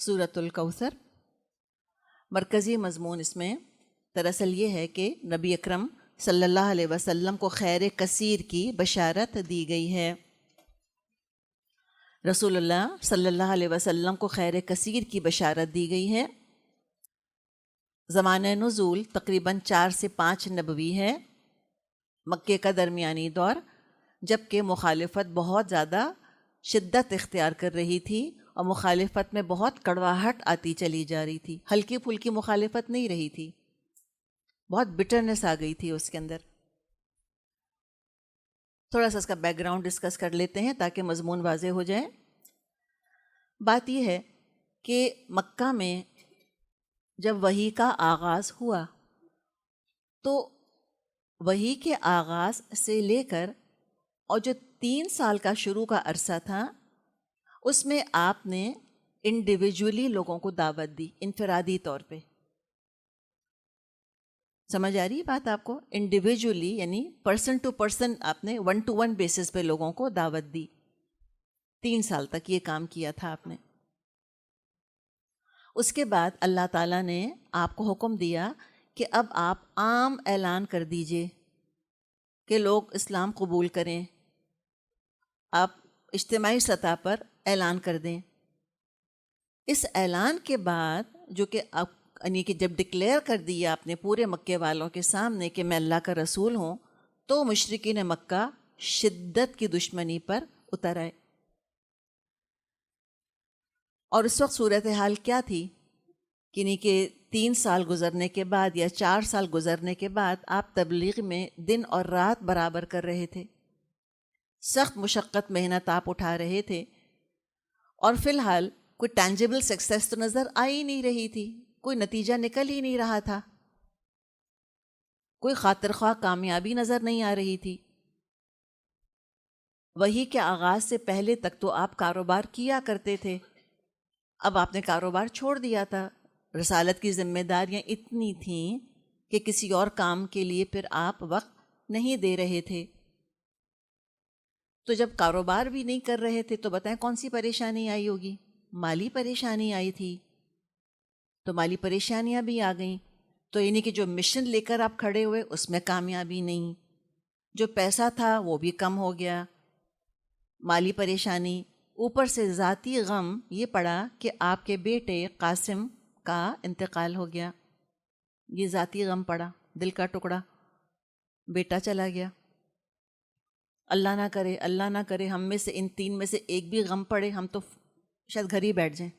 سورۃ الکوثر۔ مرکزی مضمون اس میں دراصل یہ ہے کہ نبی اکرم صلی اللہ علیہ وسلم کو خیر کثیر کی بشارت دی گئی ہے۔ رسول اللہ صلی اللہ علیہ وسلم کو خیر کثیر کی بشارت دی گئی ہے۔ زمانہ نزول تقریباً 4 سے 5 نبوی ہے، مکے کا درمیانی دور، جبکہ مخالفت بہت زیادہ شدت اختیار کر رہی تھی اور مخالفت میں بہت کڑواہٹ آتی چلی جا رہی تھی، ہلکی پھلکی مخالفت نہیں رہی تھی، بہت بٹرنس آ گئی تھی اس کے اندر۔ تھوڑا سا اس کا بیک گراؤنڈ ڈسکس کر لیتے ہیں تاکہ مضمون واضح ہو جائے۔ بات یہ ہے کہ مکہ میں جب وحی کا آغاز ہوا تو وحی کے آغاز سے لے کر اور جو 3 سال کا شروع کا عرصہ تھا اس میں آپ نے انڈیویجولی لوگوں کو دعوت دی، انفرادی طور پہ۔ سمجھ آ رہی ہے بات آپ کو؟ انڈیویجولی یعنی پرسن ٹو پرسن آپ نے 1 to 1 بیسس پہ لوگوں کو دعوت دی۔ 3 سال تک یہ کام کیا تھا آپ نے۔ اس کے بعد اللہ تعالیٰ نے آپ کو حکم دیا کہ اب آپ عام اعلان کر دیجئے کہ لوگ اسلام قبول کریں، آپ اجتماعی سطح پر اعلان کر دیں۔ اس اعلان کے بعد جو کہ آپ یعنی کہ جب ڈکلیئر کر دیا آپ نے پورے مکے والوں کے سامنے کہ میں اللہ کا رسول ہوں، تو مشرکین مکہ شدت کی دشمنی پر اتر آئے۔ اور اس وقت صورتحال کیا تھی یعنی کہ 3 سال گزرنے کے بعد یا 4 سال گزرنے کے بعد آپ تبلیغ میں دن اور رات برابر کر رہے تھے، سخت مشقت محنت آپ اٹھا رہے تھے، اور فی الحال کوئی ٹینجیبل سکسیس تو نظر آ ہی نہیں رہی تھی، کوئی نتیجہ نکل ہی نہیں رہا تھا، کوئی خاطر خواہ کامیابی نظر نہیں آ رہی تھی۔ وحی کے آغاز سے پہلے تک تو آپ کاروبار کیا کرتے تھے، اب آپ نے کاروبار چھوڑ دیا تھا۔ رسالت کی ذمہ داریاں اتنی تھیں کہ کسی اور کام کے لیے پھر آپ وقت نہیں دے رہے تھے۔ تو جب کاروبار بھی نہیں کر رہے تھے تو بتائیں کون سی پریشانی آئی ہوگی؟ مالی پریشانی آئی تھی، تو مالی پریشانیاں بھی آ گئیں، تو یعنی کہ جو مشن لے کر آپ کھڑے ہوئے اس میں کامیابی نہیں، جو پیسہ تھا وہ بھی کم ہو گیا، مالی پریشانی، اوپر سے ذاتی غم یہ پڑا کہ آپ کے بیٹے قاسم کا انتقال ہو گیا۔ یہ ذاتی غم پڑا، دل کا ٹکڑا، بیٹا چلا گیا۔ اللہ نہ کرے ہم میں سے ان 3 میں سے ایک بھی غم پڑے، ہم تو شاید گھر ہی بیٹھ جائیں۔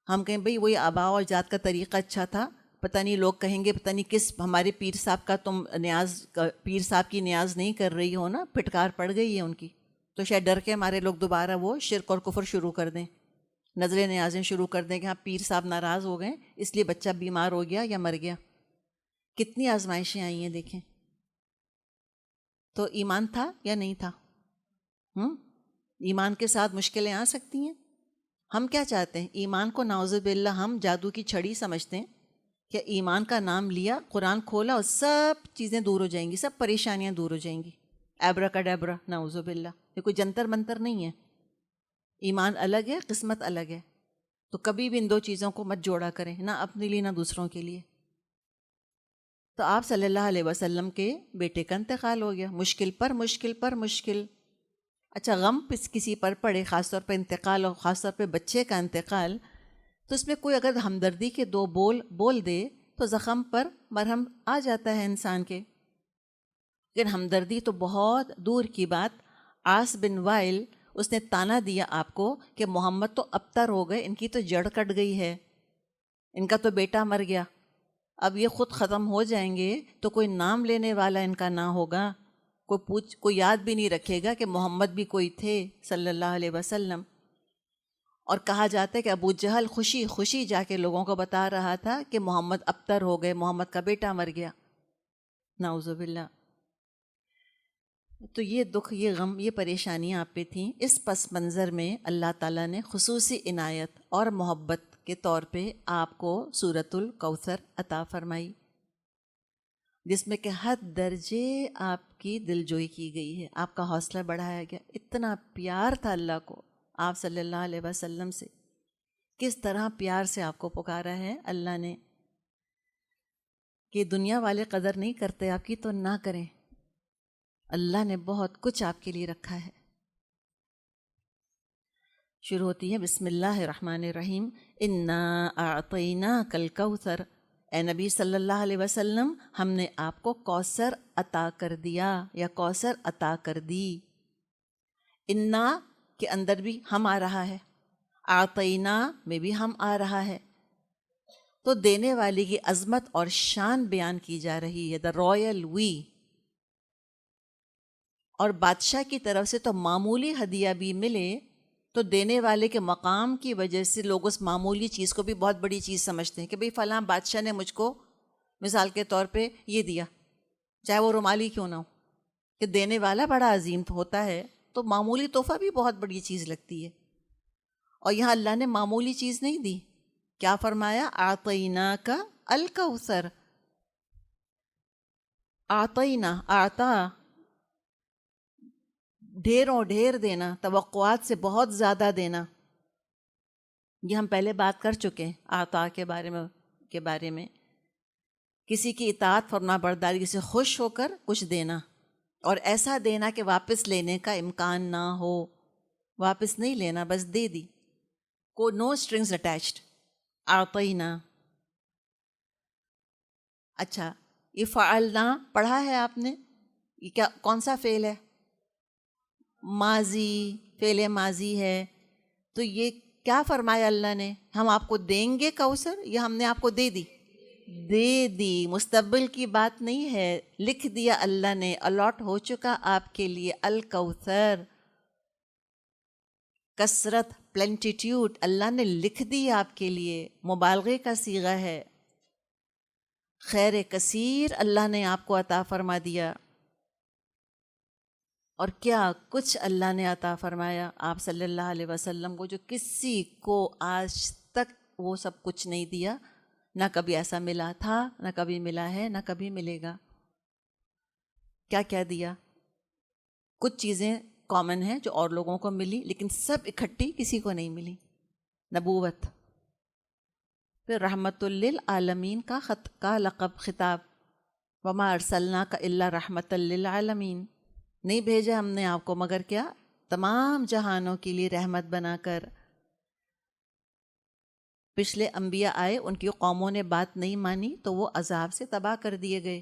ہم کہیں بھئی وہی آباء و اجداد کا طریقہ اچھا تھا، پتہ نہیں لوگ کہیں گے پتہ نہیں کس ہمارے پیر صاحب کا تم پیر صاحب کی نیاز نہیں کر رہی ہو نا، پھٹکار پڑ گئی ہے ان کی، تو شاید ڈر کے ہمارے لوگ دوبارہ وہ شرک اور کفر شروع کر دیں، نظریں نیازیں شروع کر دیں کہ ہاں پیر صاحب ناراض ہو گئے اس لیے بچہ بیمار ہو گیا یا مر گیا۔ کتنی آزمائشیں آئی ہیں دیکھیں۔ تو ایمان تھا یا نہیں تھا؟ ایمان کے ساتھ مشکلیں آ سکتی ہیں۔ ہم کیا چاہتے ہیں؟ ایمان کو نعوذ باللہ ہم جادو کی چھڑی سمجھتے ہیں کہ ایمان کا نام لیا، قرآن کھولا اور سب چیزیں دور ہو جائیں گی، سب پریشانیاں دور ہو جائیں گی، ایبرا کا ڈیبرا، نعوذ باللہ۔ یہ کوئی جنتر منتر نہیں ہے، ایمان الگ ہے، قسمت الگ ہے۔ تو کبھی بھی ان 2 چیزوں کو مت جوڑا کریں، نہ اپنے لیے نہ دوسروں کے لیے۔ تو آپ صلی اللہ علیہ وسلم کے بیٹے کا انتقال ہو گیا، مشکل پر مشکل پر مشکل۔ اچھا غم کسی پر پڑے، خاص طور پہ انتقال اور خاص طور پہ بچے کا انتقال، تو اس میں کوئی اگر ہمدردی کے 2 بول دے تو زخم پر مرہم آ جاتا ہے انسان کے۔ لیکن ہمدردی تو بہت دور کی بات۔ عاص بن وائل اس نے تانا دیا آپ کو کہ محمد تو ابتر ہو گئے، ان کی تو جڑ کٹ گئی ہے، ان کا تو بیٹا مر گیا، اب یہ خود ختم ہو جائیں گے تو کوئی نام لینے والا ان کا نہ ہوگا، کوئی یاد بھی نہیں رکھے گا کہ محمد بھی کوئی تھے صلی اللہ علیہ وسلم۔ اور کہا جاتا ہے کہ ابو جہل خوشی خوشی جا کے لوگوں کو بتا رہا تھا کہ محمد ابتر ہو گئے، محمد کا بیٹا مر گیا، نعوذ باللہ۔ تو یہ دکھ، یہ غم، یہ پریشانیاں آپ پہ تھیں۔ اس پس منظر میں اللہ تعالیٰ نے خصوصی عنایت اور محبت کے طور پہ آپ کو سورۃ الکوثر عطا فرمائی، جس میں کہ حد درجے آپ کی دلجوئی کی گئی ہے، آپ کا حوصلہ بڑھایا گیا۔ اتنا پیار تھا اللہ کو آپ صلی اللہ علیہ وسلم سے کس طرح پیار سے آپ کو پکارا ہے اللہ نے کہ دنیا والے قدر نہیں کرتے آپ کی تو نہ کریں. اللہ نے بہت کچھ آپ کے لیے رکھا ہے. شروع ہوتی ہے بسم اللہ الرحمن الرحیم. انا اعطیناک الکوثر. اے نبی صلی اللہ علیہ وسلم ہم نے آپ کو کوثر عطا کر دیا یا کوثر عطا کر دی. انا کے اندر بھی ہم آ رہا ہے, اعطینا میں بھی ہم آ رہا ہے. تو دینے والی کی عظمت اور شان بیان کی جا رہی ہے, دا رائل وی. اور بادشاہ کی طرف سے تو معمولی ہدیہ بھی ملے تو دینے والے کے مقام کی وجہ سے لوگ اس معمولی چیز کو بھی بہت بڑی چیز سمجھتے ہیں کہ بھئی فلاں بادشاہ نے مجھ کو مثال کے طور پہ یہ دیا, چاہے وہ رومالی کیوں نہ ہو, کہ دینے والا بڑا عظیم ہوتا ہے تو معمولی تحفہ بھی بہت بڑی چیز لگتی ہے. اور یہاں اللہ نے معمولی چیز نہیں دی, کیا فرمایا؟ اعطیناک الکوثر. اعطینا, آتا ڈھیروں ڈھیر دینا, توقعات سے بہت زیادہ دینا. یہ ہم پہلے بات کر چکے ہیں عطا کے بارے میں کسی کی اطاعت فرما برداری سے خوش ہو کر کچھ دینا, اور ایسا دینا کہ واپس لینے کا امکان نہ ہو. واپس نہیں لینا, بس دے دی, کو نو اسٹرنگز اٹیچڈ. اعطینا. اچھا, یہ فعلنا پڑھا ہے آپ نے, یہ کیا کون سا فعل ہے؟ ماضی, فعل ماضی ہے. تو یہ کیا فرمایا اللہ نے؟ ہم آپ کو دیں گے کوثر, یا ہم نے آپ کو دے دی؟ دے دی. مستقبل کی بات نہیں ہے, لکھ دیا اللہ نے, الاٹ ہو چکا آپ کے لیے الکوثر. کثرت, پلینٹیٹیوڈ, اللہ نے لکھ دی آپ کے لیے, مبالغے کا صیغہ ہے. خیر کثیر اللہ نے آپ کو عطا فرما دیا. اور کیا کچھ اللہ نے عطا فرمایا آپ صلی اللہ علیہ وسلم کو, جو کسی کو آج تک وہ سب کچھ نہیں دیا. نہ کبھی ایسا ملا تھا, نہ کبھی ملا ہے, نہ کبھی ملے گا. کیا کیا دیا؟ کچھ چیزیں کامن ہیں جو اور لوگوں کو ملی, لیکن سب اکٹھی کسی کو نہیں ملی. نبوت, پھر رحمت للعالمین کا لقب خطاب, وما ارسلناک الا رحمت للعالمین. نہیں بھیجا ہم نے آپ کو مگر کیا؟ تمام جہانوں کے لیے رحمت بنا کر. پچھلے انبیاء آئے, ان کی قوموں نے بات نہیں مانی تو وہ عذاب سے تباہ کر دیے گئے,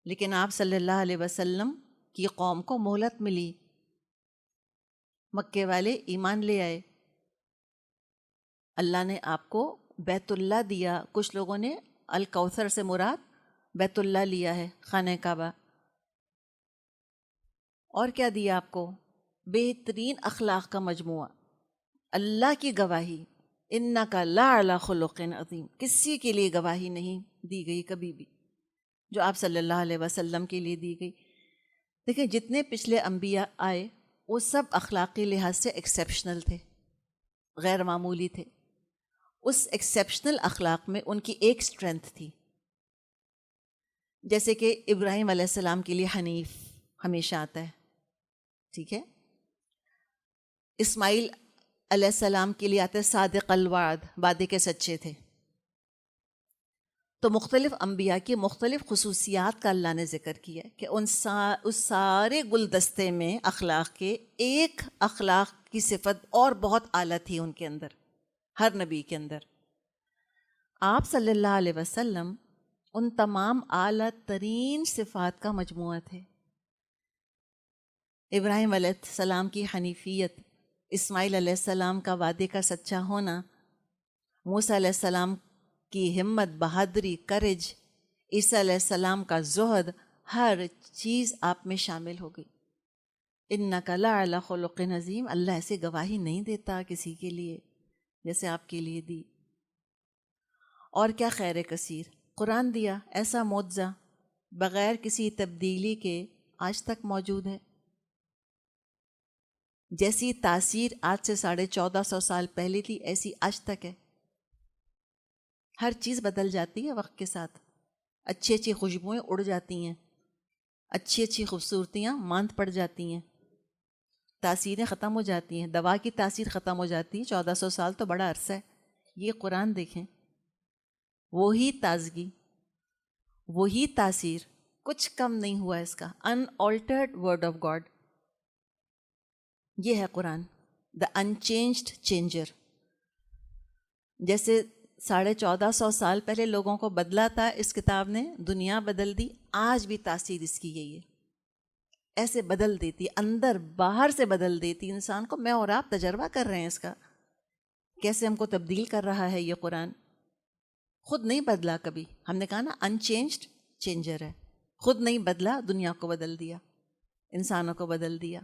لیکن آپ صلی اللہ علیہ وسلم کی قوم کو مہلت ملی. مکے والے ایمان لے آئے, اللہ نے آپ کو بیت اللہ دیا. کچھ لوگوں نے الکوثر سے مراد بیت اللہ لیا ہے, خانہ کعبہ. اور کیا دیا آپ کو؟ بہترین اخلاق کا مجموعہ, اللہ کی گواہی. انک لعلی خلق عظیم. کسی کے لیے گواہی نہیں دی گئی کبھی بھی جو آپ صلی اللہ علیہ وسلم کے لیے دی گئی. دیکھیں جتنے پچھلے انبیاء آئے وہ سب اخلاقی لحاظ سے ایکسیپشنل تھے, غیر معمولی تھے. اس ایکسیپشنل اخلاق میں ان کی ایک اسٹرینتھ تھی, جیسے کہ ابراہیم علیہ السلام کے لیے حنیف ہمیشہ آتا ہے, ٹھیک ہے. اسماعیل علیہ السلام کے لیے آتے صادق الوعد, وعدے کے سچے تھے. تو مختلف انبیاء کی مختلف خصوصیات کا اللہ نے ذکر کیا کہ اس سارے گلدستے میں اخلاق کے ایک اخلاق کی صفت اور بہت اعلیٰ تھی ان کے اندر, ہر نبی کے اندر. آپ صلی اللہ علیہ وسلم ان تمام اعلیٰ ترین صفات کا مجموعہ تھے. ابراہیم علیہ السلام کی حنیفیت, اسماعیل علیہ السلام کا وعدے کا سچا ہونا, موسیٰ علیہ السلام کی ہمت, بہادری, کرج, عیسیٰ علیہ السلام کا زہد, ہر چیز آپ میں شامل ہو گئی. انک لعلی خلق عظیم. اللہ ایسے گواہی نہیں دیتا کسی کے لیے جیسے آپ کے لیے دی. اور کیا خیر کثیر قرآن دیا, ایسا معجزہ بغیر کسی تبدیلی کے آج تک موجود ہے. جیسی تاثیر آج سے 1450 سال پہلے تھی ایسی آج تک ہے. ہر چیز بدل جاتی ہے وقت کے ساتھ, اچھی اچھی خوشبوئیں اڑ جاتی ہیں, اچھی اچھی خوبصورتیاں ماند پڑ جاتی ہیں, تاثیریں ختم ہو جاتی ہیں، دوا کی تاثیر ختم ہو جاتی ہے. 1400 سال تو بڑا عرصہ ہے. یہ قرآن دیکھیں، وہی تازگی، وہی تاثیر، کچھ کم نہیں ہوا اس کا. ان آلٹرڈ ورڈ آف گاڈ. یہ ہے قرآن، دا انچینجڈ چینجر. جیسے 1450 سال پہلے لوگوں کو بدلا تھا اس کتاب نے، دنیا بدل دی. آج بھی تاثیر اس کی یہی ہے. ایسے بدل دیتی، اندر باہر سے بدل دیتی انسان کو. میں اور آپ تجربہ کر رہے ہیں اس کا، کیسے ہم کو تبدیل کر رہا ہے یہ قرآن. خود نہیں بدلا کبھی. ہم نے کہا نا انچینجڈ چینجر ہے. خود نہیں بدلا، دنیا کو بدل دیا، انسانوں کو بدل دیا.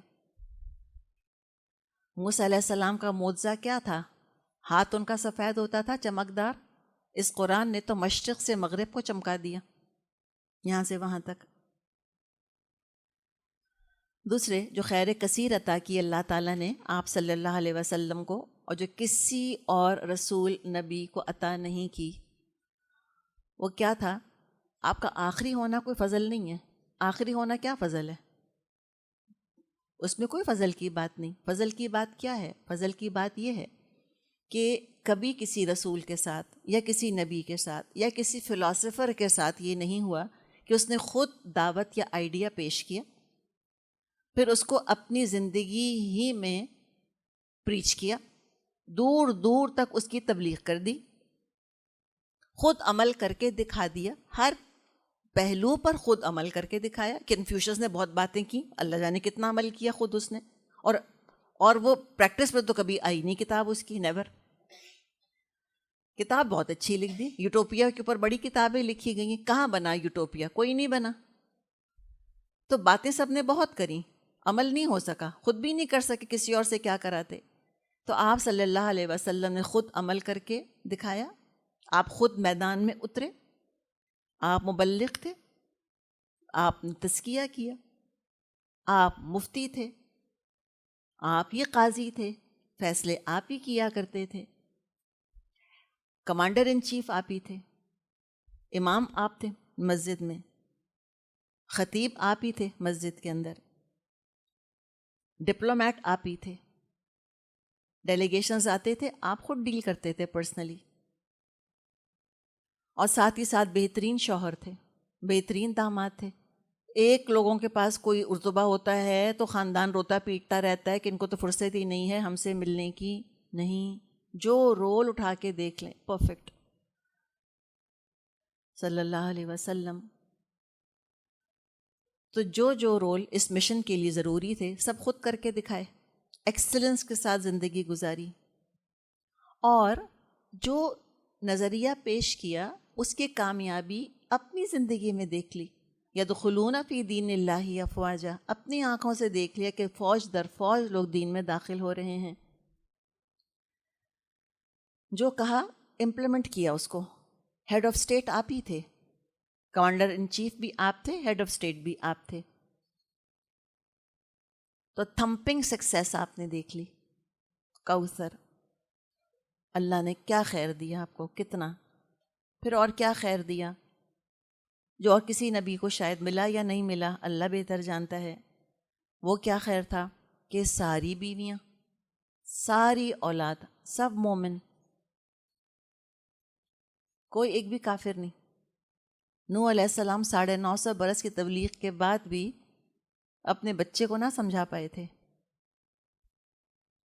موسیٰ علیہ السلام کا معجزہ کیا تھا؟ ہاتھ ان کا سفید ہوتا تھا، چمکدار. اس قرآن نے تو مشرق سے مغرب کو چمکا دیا، یہاں سے وہاں تک. دوسرے جو خیر کثیر عطا کی اللہ تعالیٰ نے آپ صلی اللہ علیہ وسلم کو، اور جو کسی اور رسول نبی کو عطا نہیں کی، وہ کیا تھا؟ آپ کا آخری ہونا کوئی فضل نہیں ہے. آخری ہونا کیا فضل ہے؟ اس میں کوئی فضل کی بات نہیں. فضل کی بات کیا ہے؟ فضل کی بات یہ ہے کہ کبھی کسی رسول کے ساتھ یا کسی نبی کے ساتھ یا کسی فلاسفر کے ساتھ یہ نہیں ہوا کہ اس نے خود دعوت یا آئیڈیا پیش کیا، پھر اس کو اپنی زندگی ہی میں پریچ کیا، دور دور تک اس کی تبلیغ کر دی، خود عمل کر کے دکھا دیا. ہر پہلو پر خود عمل کر کے دکھایا. کنفیوشس نے بہت باتیں کی، اللہ جانے کتنا عمل کیا خود اس نے. اور وہ پریکٹس پہ تو کبھی آئی نہیں کتاب اس کی، نیور. کتاب بہت اچھی لکھ دی، یوٹوپیا کے اوپر بڑی کتابیں لکھی گئی ہیں. کہاں بنا یوٹوپیا؟ کوئی نہیں بنا. تو باتیں سب نے بہت کریں، عمل نہیں ہو سکا. خود بھی نہیں کر سکے، کسی اور سے کیا کراتے. تو آپ صلی اللہ علیہ وسلم نے خود عمل کر کے دکھایا. آپ خود میدان میں اترے، آپ مبلغ تھے، آپ نے تزکیہ کیا، آپ مفتی تھے، آپ ہی قاضی تھے، فیصلے آپ ہی کیا کرتے تھے، کمانڈر ان چیف آپ ہی تھے، امام آپ تھے مسجد میں، خطیب آپ ہی تھے مسجد کے اندر، ڈپلومیٹ آپ ہی تھے، ڈیلیگیشنز آتے تھے آپ خود ڈیل کرتے تھے پرسنلی. اور ساتھ ہی ساتھ بہترین شوہر تھے، بہترین داماد تھے. ایک لوگوں کے پاس کوئی رتبہ ہوتا ہے تو خاندان روتا پیٹتا رہتا ہے کہ ان کو تو فرصت ہی نہیں ہے ہم سے ملنے کی. نہیں، جو رول اٹھا کے دیکھ لیں پرفیکٹ. صلی اللہ علیہ وسلم. تو جو رول اس مشن کے لیے ضروری تھے سب خود کر کے دکھائے، ایکسلنس کے ساتھ زندگی گزاری. اور جو نظریہ پیش کیا اس کی کامیابی اپنی زندگی میں دیکھ لی. یدخلون فی دین اللہ افواجا، اپنی آنکھوں سے دیکھ لیا کہ فوج در فوج لوگ دین میں داخل ہو رہے ہیں. جو کہا امپلیمنٹ کیا اس کو. ہیڈ آف اسٹیٹ آپ ہی تھے، کمانڈر ان چیف بھی آپ تھے، ہیڈ آف اسٹیٹ بھی آپ تھے. تو تھمپنگ سکسیس آپ نے دیکھ لی. کوثر، اللہ نے کیا خیر دیا آپ کو، کتنا. پھر اور کیا خیر دیا جو اور کسی نبی کو شاید ملا یا نہیں ملا، اللہ بہتر جانتا ہے. وہ کیا خیر تھا کہ ساری بیویاں، ساری اولاد، سب مومن، کوئی ایک بھی کافر نہیں. نوح علیہ السلام 950 برس کی تبلیغ کے بعد بھی اپنے بچے کو نہ سمجھا پائے تھے.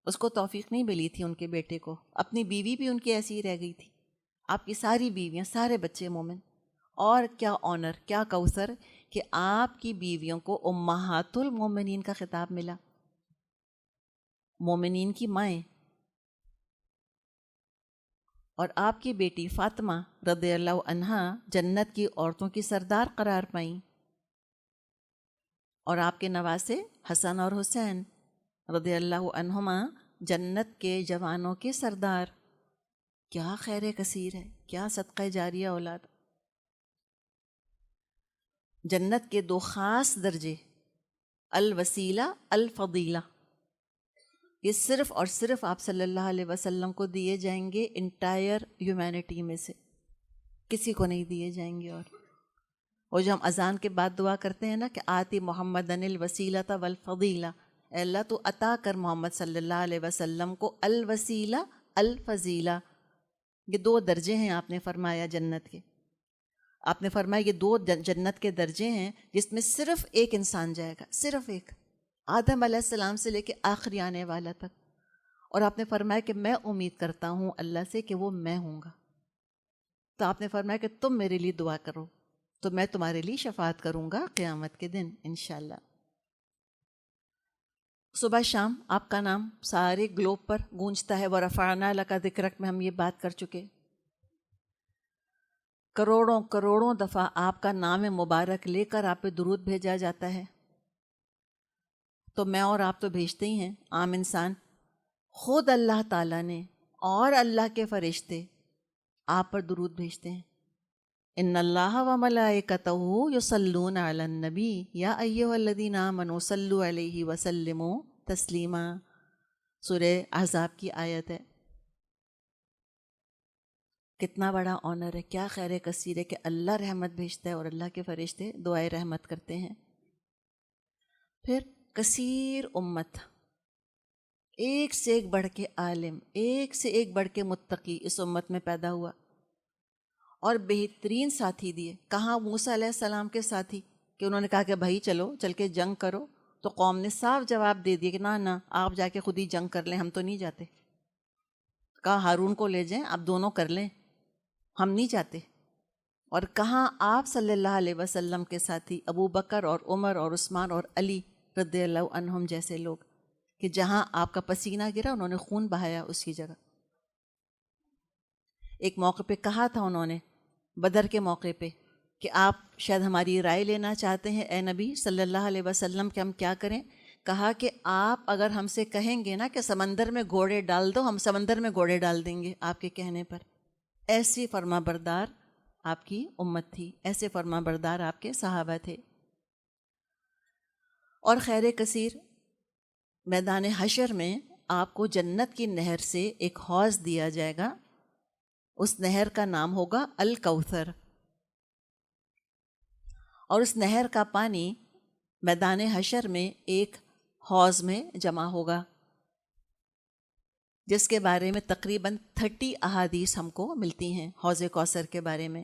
اس کو توفیق نہیں ملی تھی ان کے بیٹے کو. اپنی بیوی بھی ان کی ایسی ہی رہ گئی تھی. آپ کی ساری بیویاں، سارے بچے مومن. اور کیا آنر، کیا کوثر کہ آپ کی بیویوں کو امہات المومنین کا خطاب ملا، مومنین کی مائیں. اور آپ کی بیٹی فاطمہ رضی اللہ عنہا جنت کی عورتوں کی سردار قرار پائیں. اور آپ کے نواسے حسن اور حسین رضی اللہ عنہما جنت کے جوانوں کے سردار. کیا خیر کثیر ہے، کیا صدقہ جاریہ اولاد. جنت کے 2 خاص درجے، الوسیلہ الفضیلہ، یہ صرف اور صرف آپ صلی اللہ علیہ وسلم کو دیے جائیں گے انٹائر ہیومینٹی میں سے، کسی کو نہیں دیے جائیں گے. اور جو ہم اذان کے بعد دعا کرتے ہیں نا کہ آتی محمدن الوسیلۃ والفضیلہ، اے اللہ تو عطا کر محمد صلی اللہ علیہ وسلم کو الوسیلہ الفضیلہ. یہ 2 درجے ہیں آپ نے فرمایا جنت کے. آپ نے فرمایا یہ 2 جنت کے درجے ہیں جس میں صرف ایک انسان جائے گا، صرف ایک، آدم علیہ السلام سے لے کے آخری آنے والا تک. اور آپ نے فرمایا کہ میں امید کرتا ہوں اللہ سے کہ وہ میں ہوں گا. تو آپ نے فرمایا کہ تم میرے لیے دعا کرو تو میں تمہارے لیے شفاعت کروں گا قیامت کے دن انشاءاللہ. صبح شام آپ کا نام سارے گلوب پر گونجتا ہے. وَرَفَعْنَا لَكَ ذِكْرَكَ میں ہم یہ بات کر چکے. کروڑوں کروڑوں دفعہ آپ کا نام مبارک لے کر آپ پہ درود بھیجا جاتا ہے. تو میں اور آپ تو بھیجتے ہی ہیں عام انسان. خود اللہ تعالیٰ نے اور اللہ کے فرشتے آپ پر درود بھیجتے ہیں. ان اللہ و ملائکتہ یصلون علی النبی یا ایھا الذین آمنوا صلوا علیہ وسلموا تسلیما. سورہ احزاب کی آیت ہے. کتنا آنر آنر ہے، کیا خیر کثیر ہے کہ اللہ رحمت بھیجتا ہے اور اللہ کے فرشتے دعائے رحمت کرتے ہیں. پھر کثیر امت، ایک سے ایک بڑھ کے عالم، ایک سے ایک بڑھ کے متقی اس امت میں پیدا ہوا اور بہترین ساتھی دیے. کہاں موسیٰ علیہ السلام کے ساتھی کہ انہوں نے کہا کہ بھائی چلو چل کے جنگ کرو، تو قوم نے صاف جواب دے دیا کہ نہ آپ جا کے خود ہی جنگ کر لیں، ہم تو نہیں جاتے. کہا ہارون کو لے جائیں، آپ دونوں کر لیں، ہم نہیں جاتے. اور کہاں آپ صلی اللہ علیہ وسلم کے ساتھی ابو بکر اور عمر اور عثمان اور علی رضی اللہ عنہم جیسے لوگ کہ جہاں آپ کا پسینہ گرا انہوں نے خون بہایا اس کی جگہ. ایک موقع پہ کہا تھا انہوں نے بدر کے موقع پہ کہ آپ شاید ہماری رائے لینا چاہتے ہیں اے نبی صلی اللہ علیہ وسلم کہ ہم کیا کریں. کہا کہ آپ اگر ہم سے کہیں گے نا کہ سمندر میں گھوڑے ڈال دو، ہم سمندر میں گھوڑے ڈال دیں گے آپ کے کہنے پر. ایسی فرما بردار آپ کی امت تھی، ایسے فرما بردار آپ کے صحابہ تھے. اور خیر کثیر میدان حشر میں آپ کو جنت کی نہر سے ایک حوض دیا جائے گا. اس نہر کا نام ہوگا الکوثر، اور اس نہر کا پانی میدان حشر میں ایک حوض میں جمع ہوگا، جس کے بارے میں تقریباً 30 احادیث ہم کو ملتی ہیں حوض کوثر کے بارے میں.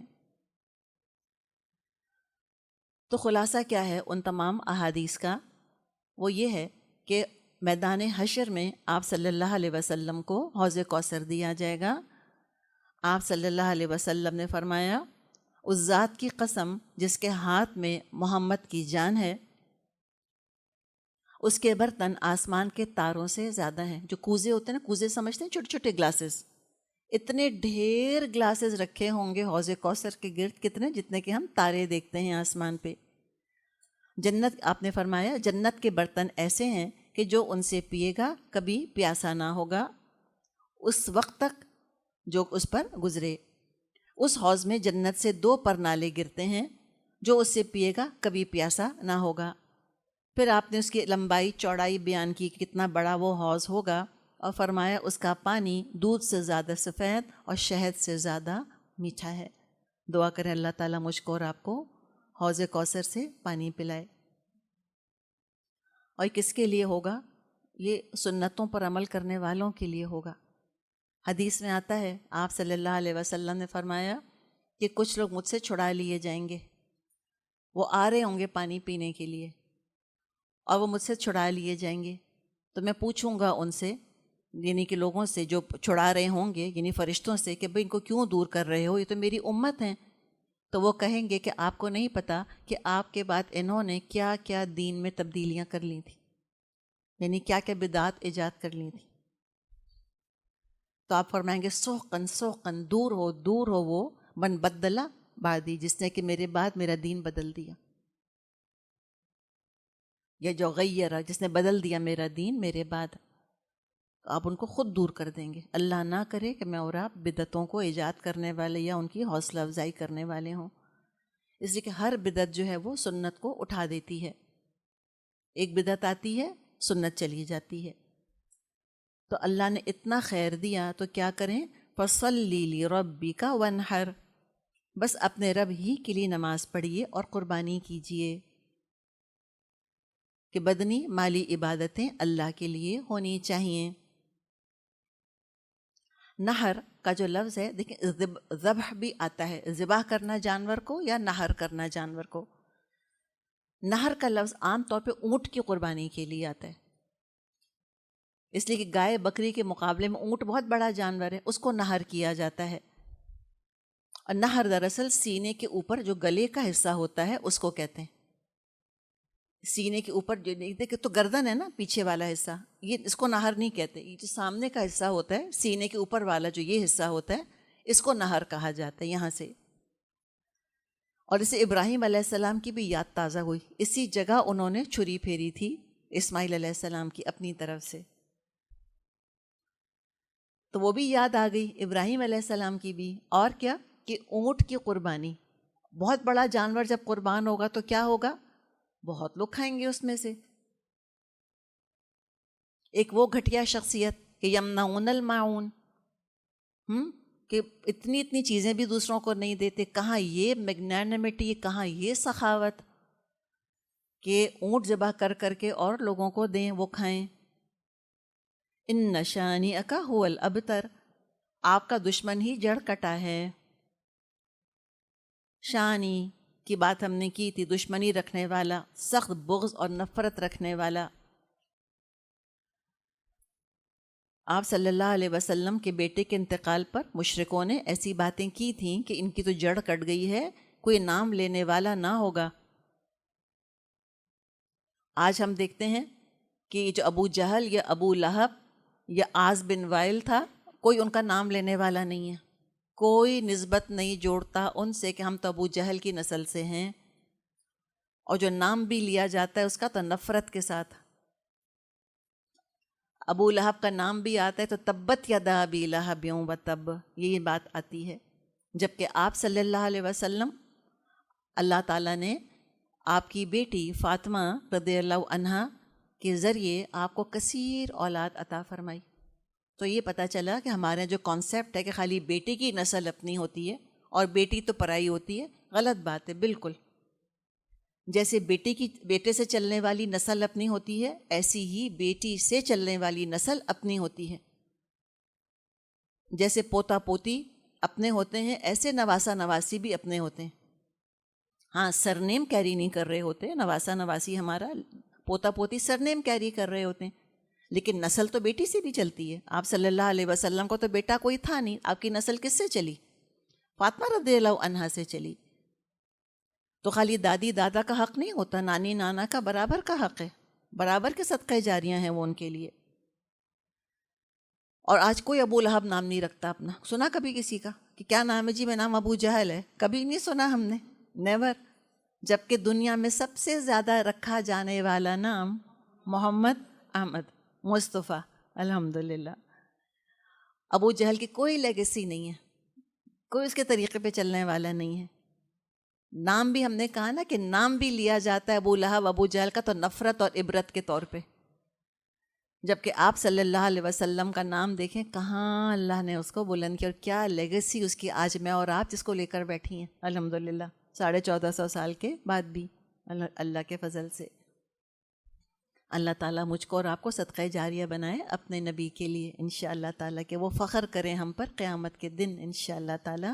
تو خلاصہ کیا ہے ان تمام احادیث کا؟ وہ یہ ہے کہ میدان حشر میں آپ صلی اللہ علیہ وسلم کو حوض کوثر دیا جائے گا. آپ صلی اللہ علیہ وسلم نے فرمایا اس ذات کی قسم جس کے ہاتھ میں محمد کی جان ہے، اس کے برتن آسمان کے تاروں سے زیادہ ہیں. جو کوزے ہوتے ہیں نا، کوزے سمجھتے ہیں، چھوٹے چھوٹے گلاسز، اتنے ڈھیر گلاسز رکھے ہوں گے حوض کوثر کے گرد، کتنے، جتنے کہ ہم تارے دیکھتے ہیں آسمان پہ. جنت، آپ نے فرمایا جنت کے برتن ایسے ہیں کہ جو ان سے پیے گا کبھی پیاسا نہ ہوگا اس وقت تک جو اس پر گزرے. اس حوض میں جنت سے 2 پرنالے گرتے ہیں، جو اس سے پیے گا کبھی پیاسا نہ ہوگا. پھر آپ نے اس کی لمبائی چوڑائی بیان کی کہ کتنا بڑا وہ حوض ہوگا، اور فرمایا اس کا پانی دودھ سے زیادہ سفید اور شہد سے زیادہ میٹھا ہے. دعا کریں اللہ تعالیٰ مجھ کو اور آپ کو حوض کوثر سے پانی پلائے. اور کس کے لیے ہوگا؟ یہ سنتوں پر عمل کرنے والوں کے لیے ہوگا. حدیث میں آتا ہے آپ صلی اللہ علیہ وسلم نے فرمایا کہ کچھ لوگ مجھ سے چھڑا لیے جائیں گے، وہ آ رہے ہوں گے پانی پینے کے لیے اور وہ مجھ سے چھڑا لیے جائیں گے. تو میں پوچھوں گا ان سے، یعنی کہ لوگوں سے جو چھڑا رہے ہوں گے، یعنی فرشتوں سے، کہ بھئی ان کو کیوں دور کر رہے ہو، یہ تو میری امت ہیں. تو وہ کہیں گے کہ آپ کو نہیں پتہ کہ آپ کے بعد انہوں نے کیا کیا دین میں تبدیلیاں کر لی تھیں، یعنی کیا کیا بدعات ایجاد کر لی تھیں. تو آپ فرمائیں گے سوقن سوقن، دور ہو وہ من بدلہ بعدی، جس نے کہ میرے بعد میرا دین بدل دیا، یا جو غیرہ، جس نے بدل دیا میرا دین میرے بعد. آپ ان کو خود دور کر دیں گے. اللہ نہ کرے کہ میں اور آپ بدعتوں کو ایجاد کرنے والے یا ان کی حوصلہ افزائی کرنے والے ہوں. اس لیے کہ ہر بدعت جو ہے وہ سنت کو اٹھا دیتی ہے. ایک بدعت آتی ہے، سنت چلی جاتی ہے. تو اللہ نے اتنا خیر دیا تو کیا کریں؟ فَصَلِّ لِرَبِّكَ وَانْحَرْ، بس اپنے رب ہی کے لیے نماز پڑھیے اور قربانی کیجیے. کہ بدنی مالی عبادتیں اللہ کے لیے ہونی چاہیے۔ نہر کا جو لفظ ہے دیکھیں، ذبح بھی آتا ہے، ذبح کرنا جانور کو یا نہر کرنا جانور کو۔ نہر کا لفظ عام طور پہ اونٹ کی قربانی کے لیے آتا ہے، اس لیے کہ گائے بکری کے مقابلے میں اونٹ بہت بڑا جانور ہے، اس کو نہر کیا جاتا ہے۔ اور نہر دراصل سینے کے اوپر جو گلے کا حصہ ہوتا ہے اس کو کہتے ہیں۔ سینے کے اوپر جو دیکھیں تو گردن ہے نا، پیچھے والا حصہ، یہ اس کو نہر نہیں کہتے۔ یہ جو سامنے کا حصہ ہوتا ہے، سینے کے اوپر والا جو یہ حصہ ہوتا ہے، اس کو نہر کہا جاتا ہے یہاں سے۔ اور اسے ابراہیم علیہ السلام کی بھی یاد تازہ ہوئی، اسی جگہ انہوں نے چھری پھیری تھی اسماعیل علیہ السلام کی اپنی طرف سے، تو وہ بھی یاد آ گئی ابراہیم علیہ السلام کی بھی۔ اور کیا کہ اونٹ کی قربانی، بہت بڑا جانور جب قربان ہوگا تو کیا ہوگا، بہت لوگ کھائیں گے اس میں سے۔ ایک وہ گھٹیا شخصیت کہ یمنعون الماعون، کہ اتنی چیزیں بھی دوسروں کو نہیں دیتے، کہاں یہ میگنانیمٹی، کہاں یہ سخاوت کہ اونٹ ذبح کر کر کے اور لوگوں کو دیں، وہ کھائیں۔ ان شانئک ھو الابتر، آپ کا دشمن ہی جڑ کٹا ہے۔ شانی کی بات ہم نے کی تھی، دشمنی رکھنے والا، سخت بغض اور نفرت رکھنے والا۔ آپ صلی اللہ علیہ وسلم کے بیٹے کے انتقال پر مشرکوں نے ایسی باتیں کی تھیں کہ ان کی تو جڑ کٹ گئی ہے، کوئی نام لینے والا نہ ہوگا۔ آج ہم دیکھتے ہیں کہ جو ابو جہل یا ابو لہب یا عاص بن وائل تھا، کوئی ان کا نام لینے والا نہیں ہے، کوئی نسبت نہیں جوڑتا ان سے کہ ہم تو ابو جہل کی نسل سے ہیں، اور جو نام بھی لیا جاتا ہے اس کا تو نفرت کے ساتھ۔ ابو لہب کا نام بھی آتا ہے تو تبت یدا ابی لہب وتب، یہی بات آتی ہے، جبکہ آپ صلی اللہ علیہ وسلم، اللہ تعالیٰ نے آپ کی بیٹی فاطمہ رضی اللہ عنہا کے ذریعے آپ کو کثیر اولاد عطا فرمائی۔ تو یہ پتہ چلا کہ ہمارے جو کانسیپٹ ہے کہ خالی بیٹے کی نسل اپنی ہوتی ہے اور بیٹی تو پرائی ہوتی ہے، غلط بات ہے بالکل۔ جیسے بیٹے سے چلنے والی نسل اپنی ہوتی ہے، ایسی ہی بیٹی سے چلنے والی نسل اپنی ہوتی ہے۔ جیسے پوتا پوتی اپنے ہوتے ہیں، ایسے نواسا نواسی بھی اپنے ہوتے ہیں۔ ہاں، سرنیم کیری نہیں کر رہے ہوتے، نواسا نواسی ہمارا، پوتا پوتی سرنیم کیری کر رہے ہوتے ہیں، لیکن نسل تو بیٹی سے بھی چلتی ہے۔ آپ صلی اللہ علیہ وسلم کو تو بیٹا کوئی تھا نہیں، آپ کی نسل کس سے چلی؟ فاطمہ رضی اللہ عنہا سے چلی۔ تو خالی دادی دادا کا حق نہیں ہوتا، نانی نانا کا برابر کا حق ہے، برابر کے صدقے جاریاں ہیں وہ ان کے لیے۔ اور آج کوئی ابو لہب نام نہیں رکھتا اپنا، سنا کبھی کسی کا کہ کیا نام ہے؟ جی میں نام ابو جہل ہے، کبھی نہیں سنا ہم نے، نیور۔ جبکہ دنیا میں سب سے زیادہ رکھا جانے والا نام محمد احمد مصطفیٰ، الحمدللہ۔ ابو جہل کی کوئی لیگیسی نہیں ہے، کوئی اس کے طریقے پہ چلنے والا نہیں ہے۔ نام بھی ہم نے کہا نا کہ نام بھی لیا جاتا ہے ابو لہب ابو جہل کا تو نفرت اور عبرت کے طور پہ، جبکہ آپ صلی اللہ علیہ وسلم کا نام دیکھیں کہاں اللہ نے اس کو بلند کیا، اور کیا لیگیسی اس کی آج میں اور آپ جس کو لے کر بیٹھی ہیں الحمدللہ 1450 سال کے بعد بھی اللہ کے فضل سے۔ اللہ تعالیٰ مجھ کو اور آپ کو صدقہ جاریہ بنائے اپنے نبی کے لیے انشاءاللہ تعالیٰ، کہ وہ فخر کریں ہم پر قیامت کے دن انشاءاللہ تعالیٰ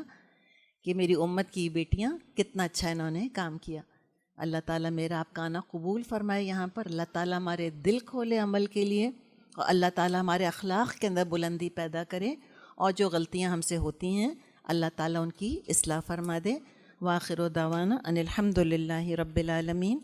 کہ میری امت کی بیٹیاں کتنا اچھا انہوں نے کام کیا۔ اللہ تعالیٰ میرا آپ کا آنا قبول فرمائے یہاں پر، اللہ تعالیٰ ہمارے دل کھولے عمل کے لیے، اور اللہ تعالیٰ ہمارے اخلاق کے اندر بلندی پیدا کرے، اور جو غلطیاں ہم سے ہوتی ہیں اللہ تعالیٰ ان کی اصلاح فرما دے۔ وآخر دعوانا ان الحمد للہ رب العالمین۔